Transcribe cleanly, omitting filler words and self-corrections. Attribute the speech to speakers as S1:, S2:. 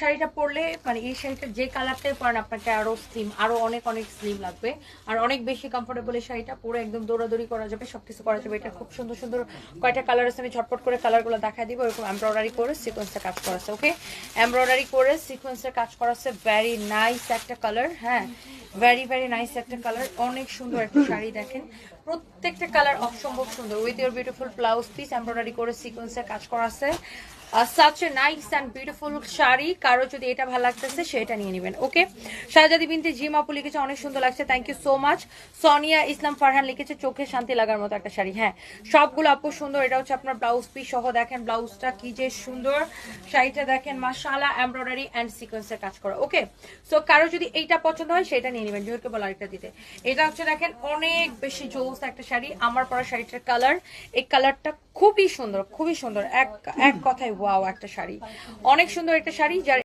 S1: শাড়িটা পরলে মানে এই শাড়িটা যে কালারটাই পরেন আপনাকে আরো স্লিম, আরো অনেক অনেক স্লিম লাগবে আর অনেক বেশি কমফোর্টেবল। এই শাড়িটা পুরো একদম দৌড়াদৌড়ি করা যাবে, সবকিছু করা যাবে। এটা খুব সুন্দর সুন্দর কয়টা কালার আছে, আমি ঝটপট করে কালারগুলো দেখা দিব। এরকম এমব্রয়ডারি করে সিকোয়েন্সে কাজ করা আছে। ওকে, এমব্রয়ডারি করে সিকোয়েন্সে কাজ করা আছে। ভেরি নাইস একটা কালার, হ্যাঁ ভেরি ভেরি নাইস একটা কালার। অনেক সুন্দর একটা শাড়ি, দেখেন প্রত্যেকটা কালার অসম্ভব সুন্দর। With your beautiful blouse piece embroidery করে সিকোয়েন্সে কাজ করা আছে। Such a nice and beautiful sari. কারো যদি এটা ভালো লাগতেছে সেটা নিয়ে নেবেন। ওকে, শাহজাদি বিনতে জিম আপু লিখেছে অনেক সুন্দর লাগছে, thank you so much. Sonia Islam Farhan লিখেছে চোখে শান্তি লাগার মতো একটা শাড়ি। হ্যাঁ, সবগুলো আপু সুন্দর। এটা হচ্ছে আপনার ব্লাউজ পিস সহ, দেখেন ব্লাউজটা কি যে সুন্দর। শাড়িটা দেখেন মাশাআল্লাহ, এমব্রয়ডারি অ্যান্ড সিকোয়েন্সের কাজ করা। ওকে, সো কারো যদি এইটা পছন্দ হয় সেটা নিয়ে নেবেন। জোরকে বলা আরেকটা দিতে, এটা হচ্ছে দেখেন অনেক বেশি জোস একটা শাড়ি। আমার পরা শাড়িটার কালার, এই কালারটা খুবই সুন্দর, খুবই সুন্দর। এক কথায় ওয়াও একটা শাড়ি, অনেক সুন্দর একটা শাড়ি। যার